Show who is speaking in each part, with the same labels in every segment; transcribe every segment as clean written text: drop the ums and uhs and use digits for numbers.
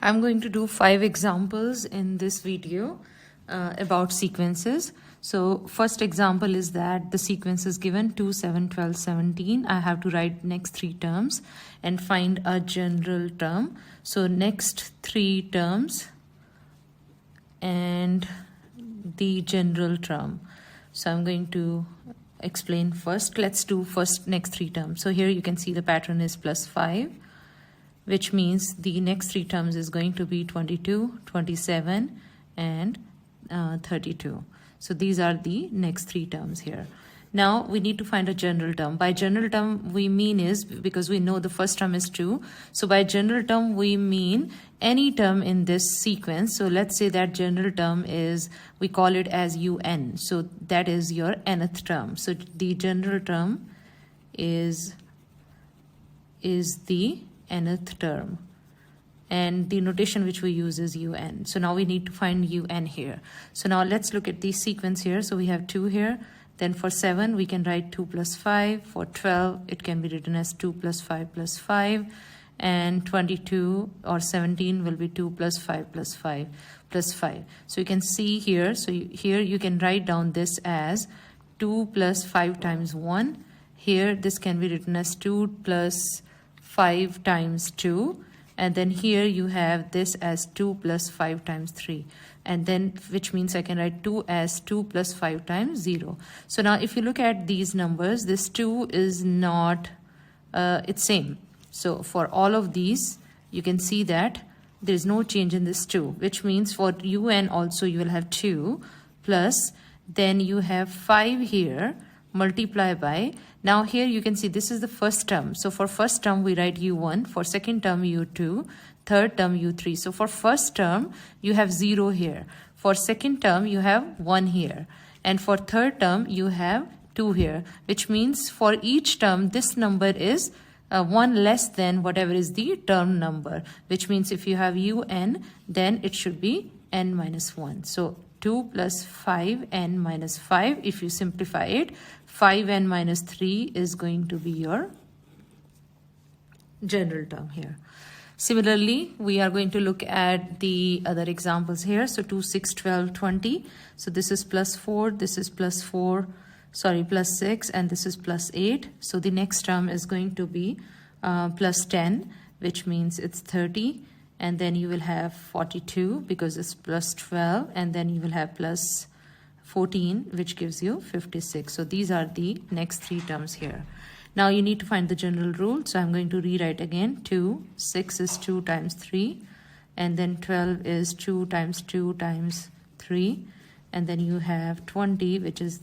Speaker 1: I'm going to do 5 examples in this video about sequences. So first example is that the sequence is given 2, 7, 12, 17. I have to write next 3 terms and find a general term. So next 3 terms and the general term. So I'm going to explain first. Let's do first next 3 terms. So here you can see the pattern is plus 5, which means the next 3 terms is going to be 22, 27 and 32. So these are the next 3 terms here. Now we need to find a general term. By general term we mean is, because we know the first term is 2, so by general term we mean any term in this sequence. So let's say that general term is, we call it as un, so that is your nth term. So the general term is the nth term, and the notation which we use is un. So now we need to find un here. So now let's look at the sequence here. So we have 2 here. Then for 7 we can write 2 plus 5. For 12 it can be written as 2 plus 5 plus 5, and 22 or 17 will be 2 plus 5 plus 5 plus 5. So you can see here, so here you can write down this as 2 plus 5 times 1. Here this can be written as 2 plus 5 times 2, and then here you have this as 2 plus 5 times 3, and then which means I can write 2 as 2 plus 5 times 0. So now if you look at these numbers, this 2 is not it's same. So for all of these you can see that there is no change in this 2, which means for un also you will have 2 plus, then you have 5 here, multiply by, now here you can see this is the first term. So for first term we write u1, for second term u2, third term u3. So for first term you have 0 here, for second term you have 1 here, and for third term you have 2 here, which means for each term this number is 1 less than whatever is the term number, which means if you have un, then it should be n minus 1. So 2 plus 5n minus 5, if you simplify it, 5n minus 3 is going to be your general term here. Similarly, we are going to look at the other examples here. So 2, 6, 12, 20. So this is plus 4, this is plus 6, and this is plus 8. So the next term is going to be plus 10, which means it's 30. And then you will have 42 because it's plus 12, and then you will have plus 14, which gives you 56. So these are the next 3 terms here. Now you need to find the general rule. So I'm going to rewrite again. 2, 6 is 2 times 3, and then 12 is 2 times 2 times 3, and then you have 20, which is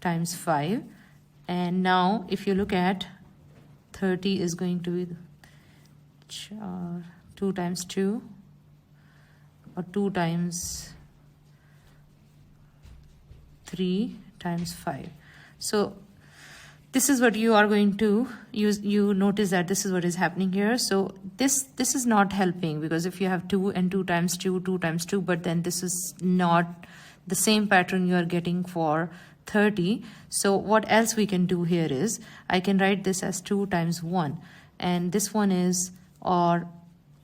Speaker 1: times 5. And now if you look at 30 is going to be 2 times 2, or 2 times 3 times 5. So this is what you are going to use. You notice that this is what is happening here. So this is not helping, because if you have 2 and 2 times 2, 2 times 2, but then this is not the same pattern you are getting for 30. So what else we can do here is, I can write this as 2 times 1, and this one is, or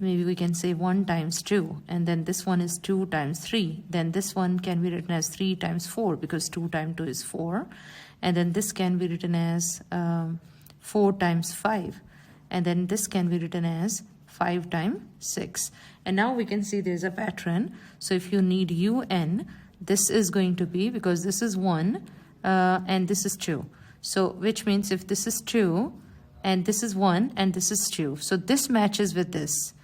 Speaker 1: maybe we can say 1 times 2, and then this one is 2 times 3. Then this one can be written as 3 times 4, because 2 times 2 is 4. And then this can be written as 4 times 5. And then this can be written as 5 times 6. And now we can see there's a pattern. So if you need un, this is going to be, because this is 1 and this is 2. So which means if this is 2 and this is 1 and this is 2, so this matches with this,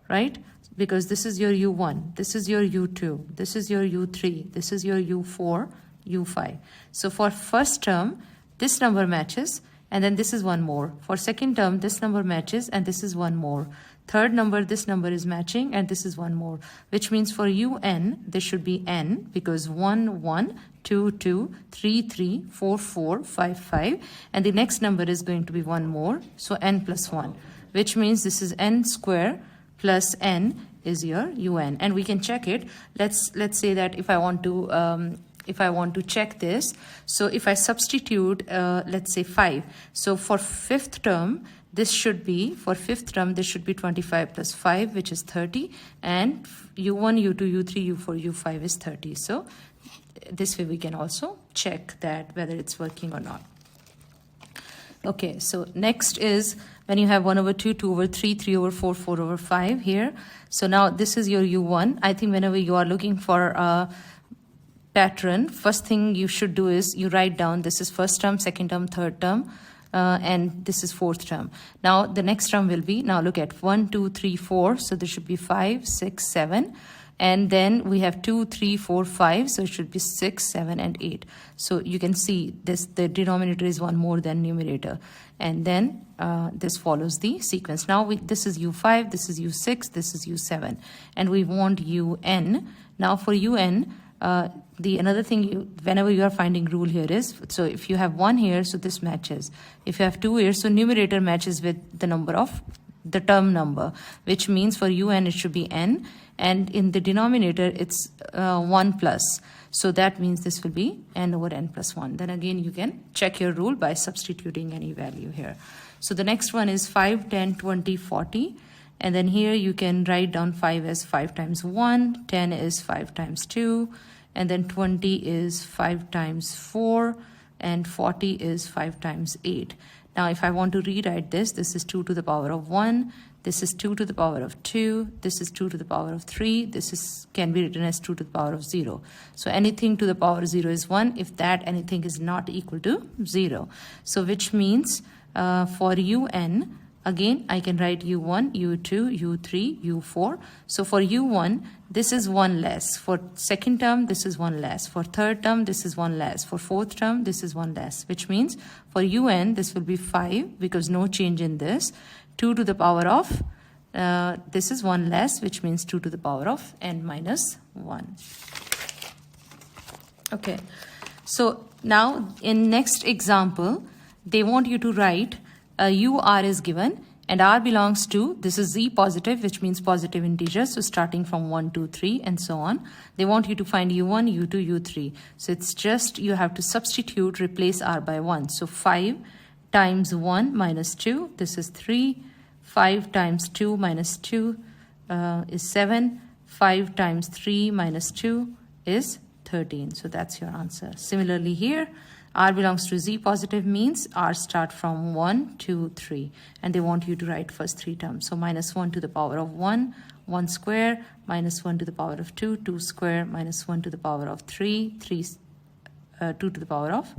Speaker 1: right? Because this is your u1, this is your u2, this is your u3, this is your u4, u5. So for first term this number matches, and then this is 1 more. For second term this number matches, and this is 1 more. Third number, this number is matching, and this is 1 more, which means for un this should be n, because 1 1, 2 2, 3 3, 4 4, 5 5, and the next number is going to be 1 more, so n plus 1, which means this is n square plus n is your un. And we can check it. Let's say that if I want to check this, so if I substitute let's say 5, so for fifth term this should be, for fifth term, this should be 25 plus 5, which is 30. And u1, u2, u3, u4, u5 is 30. So this way we can also check that whether it's working or not. Okay, so next is when you have 1 over 2, 2 over 3, 3 over 4, 4 over 5 here. So now this is your u1. I think whenever you are looking for a pattern, first thing you should do is you write down this is first term, second term, third term, and this is fourth term. Now the next term will be, now look at 1, 2, 3, 4. So there should be 5, 6, 7. And then we have 2, 3, 4, 5. So it should be 6, 7, and 8. So you can see this, the denominator is one more than numerator. And then this follows the sequence. Now this is u5, this is u6, this is u7. And we want un. Now for un, another thing, whenever you are finding rule here is, so if you have 1 here, so this matches. If you have 2 here, so numerator matches with the number of the term number, which means for un it should be n. And in the denominator, it's 1 plus. So that means this will be n over n plus 1. Then again, you can check your rule by substituting any value here. So the next one is 5, 10, 20, 40. And then here you can write down 5 as 5 times 1, 10 is 5 times 2, and then 20 is 5 times 4, and 40 is 5 times 8. Now if I want to rewrite this, this is 2 to the power of 1, this is 2 to the power of 2, this is 2 to the power of 3, this can be written as 2 to the power of 0. So anything to the power of 0 is 1, if that anything is not equal to 0. So which means for un, again, I can write u1, u2, u3, u4. So for u1, this is 1 less. For second term, this is 1 less. For third term, this is 1 less. For fourth term, this is 1 less, which means for un, this will be 5 because no change in this. 2 to the power of, this is 1 less, which means 2 to the power of n minus 1. Okay, so now in next example, they want you to write ur is given and r belongs to, this is z positive, which means positive integers. So starting from 1, 2, 3 and so on. They want you to find u1, u2, u3. So it's just, you have to substitute, replace r by 1. So 5 times 1 minus 2, this is 3. 5 times 2 minus 2 is 7. 5 times 3 minus 2 is 13. So that's your answer. Similarly here, r belongs to z positive means r start from 1, 2, 3. And they want you to write first 3 terms. So minus 1 to the power of 1, 1 square, minus 1 to the power of 2, 2 square, minus 1 to the power of 3, 2 to the power of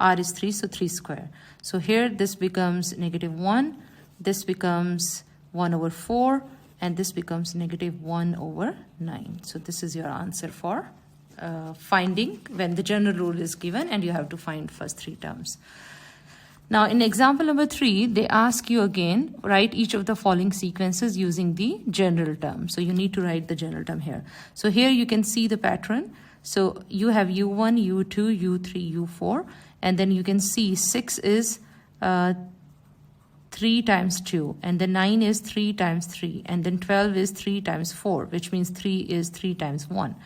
Speaker 1: r is 3, so 3 square. So here this becomes negative 1, this becomes 1 over 4, and this becomes negative 1 over 9. So this is your answer for finding when the general rule is given and you have to find first 3 terms. Now in example number 3, they ask you again, write each of the following sequences using the general term. So you need to write the general term here. So here you can see the pattern. So you have u1, u2, u3, u4. And then you can see 6 is 3 times 2, and then 9 is 3 times 3, and then 12 is 3 times 4, which means 3 is 3 times 1.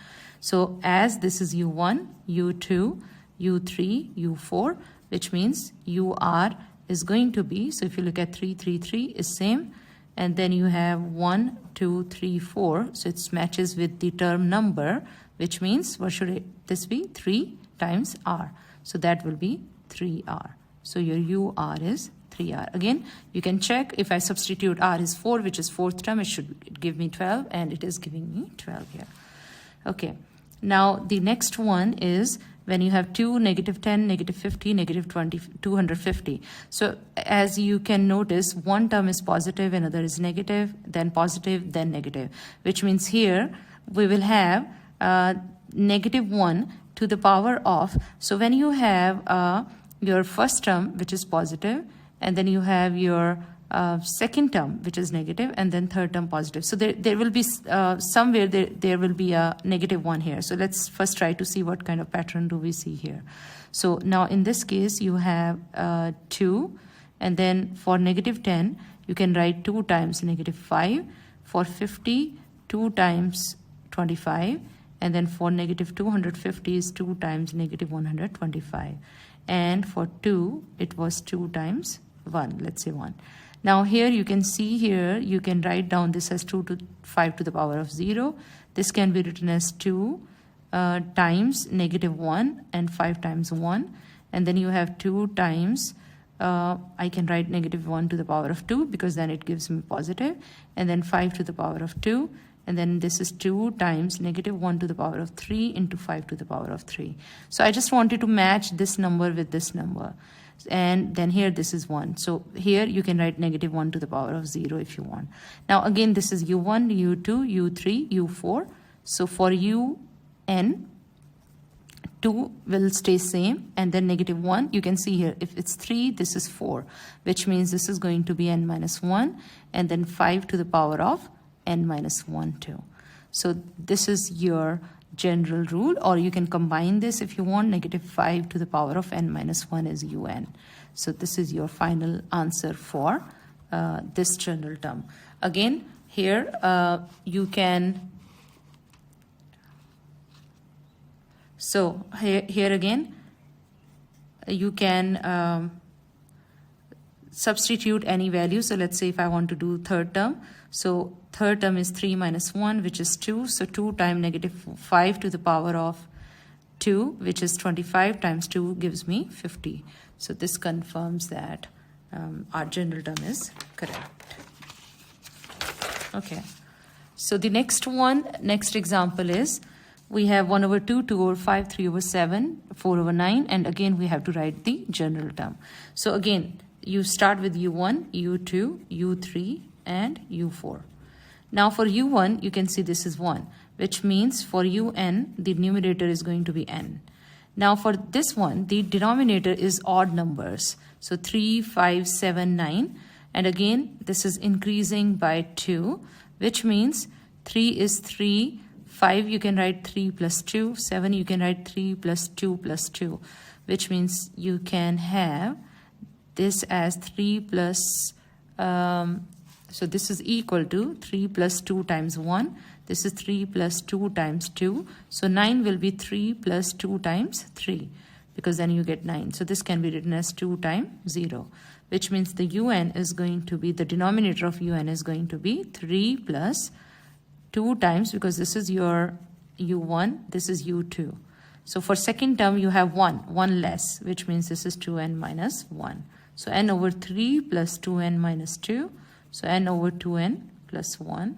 Speaker 1: So as this is u1, u2, u3, u4, which means ur is going to be, so if you look at 3, 3, 3 is same, and then you have 1, 2, 3, 4, so it matches with the term number, which means what should this be? 3 times r. So that will be 3r. So your ur is 3r. Again, you can check if I substitute r is 4, which is fourth term, it should give me 12, and it is giving me 12 here. Okay, now the next one is when you have 2, negative 10, negative 50, negative 20, 250. So as you can notice, one term is positive, another is negative, then positive, then negative, which means here we will have negative 1 to the power of, so when you have your first term, which is positive, and then you have your second term, which is negative, and then third term positive. So there will be somewhere there will be a negative 1 here. So let's first try to see what kind of pattern do we see here. So now in this case, you have 2, and then for negative 10, you can write 2 times negative 5. For 50, 2 times 25. And then for negative 250 is 2 times negative 125. And for 2, it was 2 times 1, let's say 1. Now here you can see here, you can write down this as 2 to 5 to the power of 0. This can be written as 2 times -1 and 5 times 1. And then you have 2 times, I can write -1 to the power of 2 because then it gives me positive. And then 5 to the power of 2. And then this is 2 times -1 to the power of 3 into 5 to the power of 3. So I just wanted to match this number with this number. And then here this is 1. So here you can write -1 to the power of 0 if you want. Now again, this is u1, u2, u3, u4. So for un, 2 will stay same, and then -1, you can see here, if it's 3, this is 4, which means this is going to be n minus 1, and then 5 to the power of n minus 1 too. So this is your general rule, or you can combine this if you want. -5 to the power of n minus 1 is un. So this is your final answer for this general term. Again, here you can, so here again you can substitute any value. So let's say if I want to do third term, so third term is 3 minus 1, which is 2. So 2 times -5 to the power of 2, which is 25, times 2 gives me 50. So this confirms that our general term is correct. Okay. So the next example is, we have 1 over 2, 2 over 5, 3 over 7, 4 over 9. And again, we have to write the general term. So again, you start with u1, u2, u3, and u4. Now for u1, you can see this is 1, which means for un, the numerator is going to be n. Now for this one, the denominator is odd numbers. So 3, 5, 7, 9. And again, this is increasing by 2, which means 3 is 3, 5 you can write 3 plus 2, 7 you can write 3 plus 2 plus 2, which means you can have this as 3 plus, so this is equal to 3 plus 2 times 1. This is 3 plus 2 times 2. So 9 will be 3 plus 2 times 3, because then you get 9. So this can be written as 2 times 0, which means the un is going to be, the denominator of un is going to be 3 plus 2 times, because this is your u1, this is u2. So for second term, you have 1 less, which means this is 2n minus 1. So n over 3 plus 2n minus 2. So n over 2n plus 1.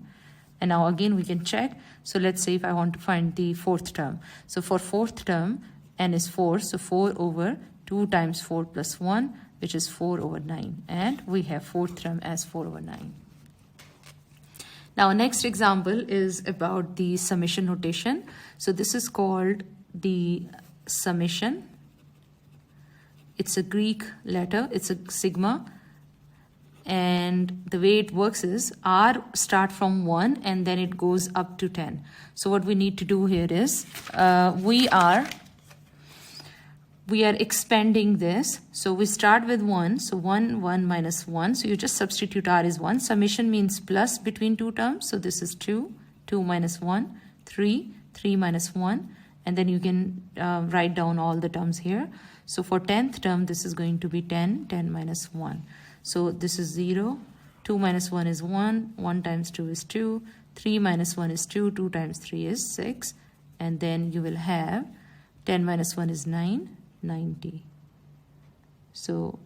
Speaker 1: And now again, we can check. So let's say if I want to find the fourth term. So for fourth term, n is 4. So 4 over 2 times 4 plus 1, which is 4 over 9. And we have fourth term as 4 over 9. Now, next example is about the summation notation. So this is called the summation. It's a Greek letter. It's a sigma. And the way it works is R start from 1 and then it goes up to 10. So what we need to do here is we are expanding this. So we start with 1. So 1, 1 minus 1. So you just substitute R is 1. Summation means plus between two terms. So this is 2, 2 minus 1, 3, 3 minus 1. And then you can write down all the terms here. So for 10th term, this is going to be 10, 10 minus 1. So this is 0, 2 minus 1 is 1, 1 times 2 is 2, 3 minus 1 is 2, 2 times 3 is 6. And then you will have 10 minus 1 is 9, 90. So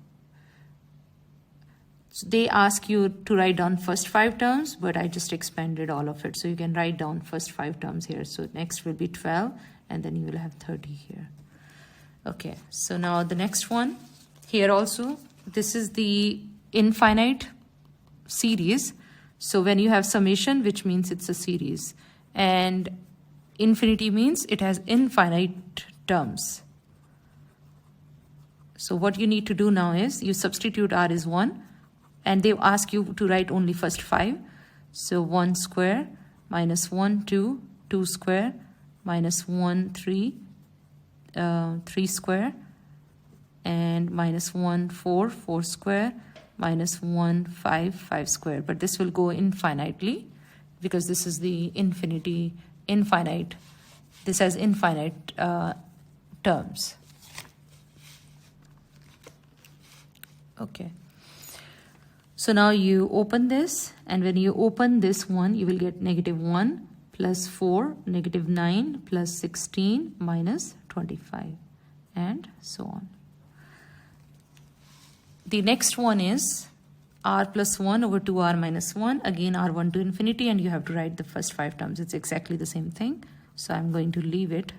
Speaker 1: they ask you to write down first 5 terms, but I just expanded all of it. So you can write down first 5 terms here. So next will be 12, and then you will have 30 here. Okay, so now the next one, here also, this is the infinite series. So when you have summation, which means it's a series, and infinity means it has infinite terms. So what you need to do now is you substitute R is 1, and they ask you to write only first 5. So 1 square minus 1, 2, 2 square minus 1, 3, 3 square, and minus 1, 4, 4 square, minus 1, 5, 5 square. But this will go infinitely because this is the infinite. This has infinite terms. Okay. So now you open this, and when you open this one, you will get -1 plus 4, -9 plus 16 minus 25, and so on. The next one is r plus 1 over 2r minus 1. Again, r1 to infinity, and you have to write the first 5 terms. It's exactly the same thing. So I'm going to leave it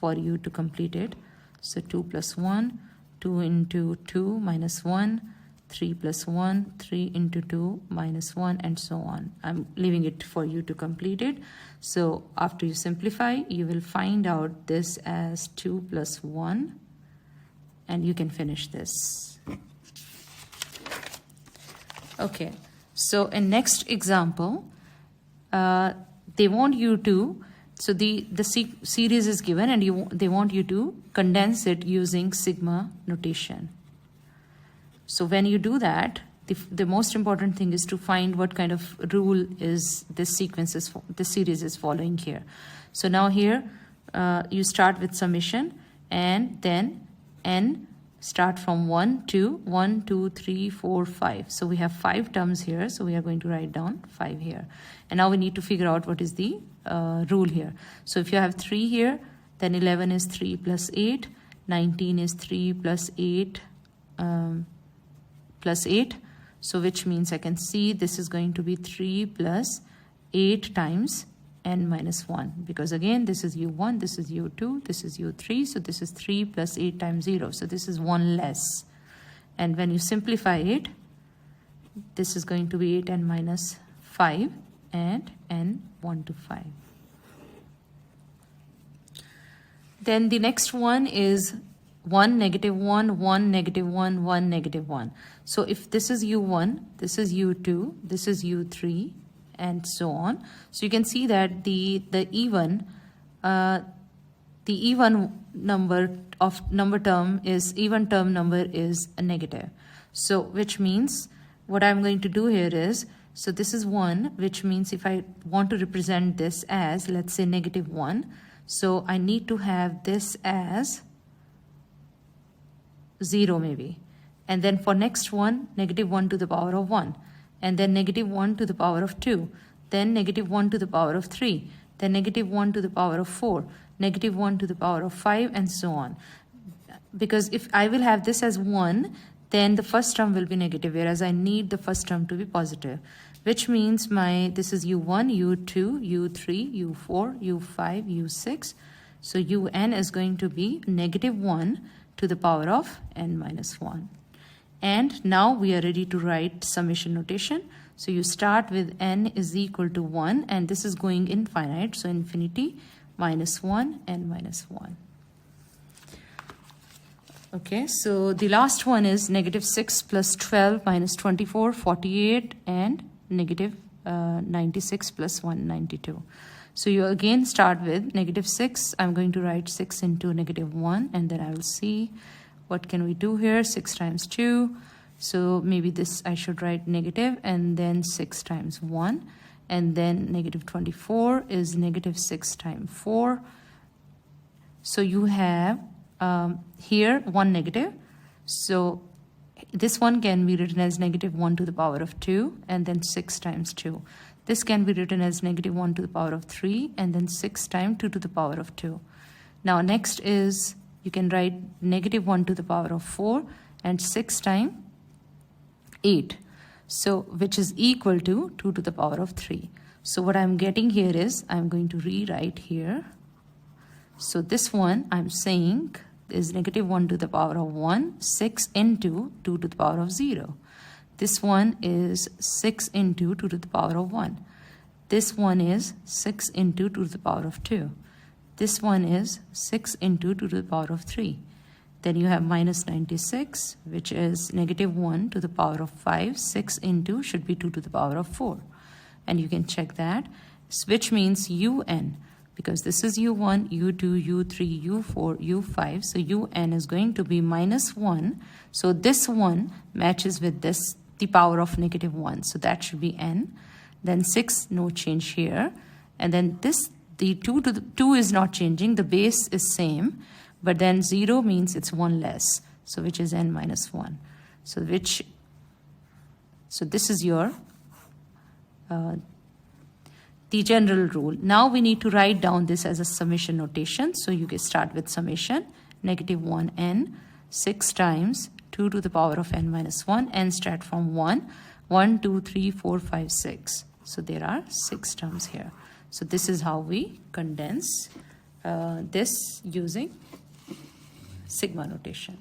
Speaker 1: for you to complete it. So 2 plus 1, 2 into 2 minus 1, 3 plus 1, 3 into 2 minus 1, and so on. I'm leaving it for you to complete it. So after you simplify, you will find out this as 2 plus 1, and you can finish this. Okay, so in next example, they want you to, so the series is given, and they want you to condense it using sigma notation. So when you do that, the most important thing is to find what kind of rule is this series is following here. So now here you start with summation, and then n start from 1 to 1, 2, 3, 4, 5. So we have 5 terms here. So we are going to write down 5 here. And now we need to figure out what is the rule here. So if you have 3 here, then 11 is 3 plus 8. 19 is 3 plus 8 plus 8. So which means I can see this is going to be 3 plus 8 times n minus 1, because again this is u1, this is u2, this is u3, so this is 3 plus 8 times 0, so this is 1 less. And when you simplify it, this is going to be 8n minus 5 and n 1 to 5. Then the next one is 1, -1, 1, -1, 1, -1. So if this is u1, this is u2, this is u3, and so on. So you can see that the even term number is a negative. So which means what I'm going to do here is, so this is 1, which means if I want to represent this as, let's say, -1, so I need to have this as 0 maybe. And then for next one, -1 to the power of 1. And then -1 to the power of 2, then -1 to the power of 3, then -1 to the power of 4, -1 to the power of 5, and so on. Because if I will have this as 1, then the first term will be negative, whereas I need the first term to be positive, which means this is u1, u2, u3, u4, u5, u6. So un is going to be -1 to the power of n minus 1. And now we are ready to write summation notation. So you start with n is equal to 1, and this is going infinite, so infinity minus 1 n minus 1. Okay, so the last one is -6 plus 12 minus 24, 48, and -96 plus 192. So you again start with -6. I'm going to write 6 into -1, and then I will see what can we do here. 6 times 2. So maybe this I should write negative, and then 6 times 1. And then -24 is -6 times 4. So you have here 1 negative. So this one can be written as -1 to the power of 2, and then 6 times 2. This can be written as -1 to the power of 3, and then 6 times 2 to the power of 2. Now next is, you can write -1 to the power of 4 and 6 times 8. So which is equal to 2 to the power of 3. So what I'm getting here is, I'm going to rewrite here. So this one I'm saying is -1 to the power of 1, 6 into 2 to the power of 0. This one is 6 into 2 to the power of 1. This one is 6 into 2 to the power of 2. This one is 6 into 2 to the power of 3. Then you have -96, which is -1 to the power of 5. 6 into should be 2 to the power of 4. And you can check that, which means un, because this is u1, u2, u3, u4, u5. So un is going to be -1. So this one matches with this, the power of -1. So that should be n. Then 6, no change here. And then this, the 2 is not changing. The base is same. But then 0 means it's 1 less. So which is n minus 1. So which So this is your the general rule. Now we need to write down this as a summation notation. So you can start with summation -1n 6 times 2 to the power of n minus 1. N start from 1, 1, 2, 3, 4, 5, 6. So there are 6 terms here. So this is how we condense this using sigma notation.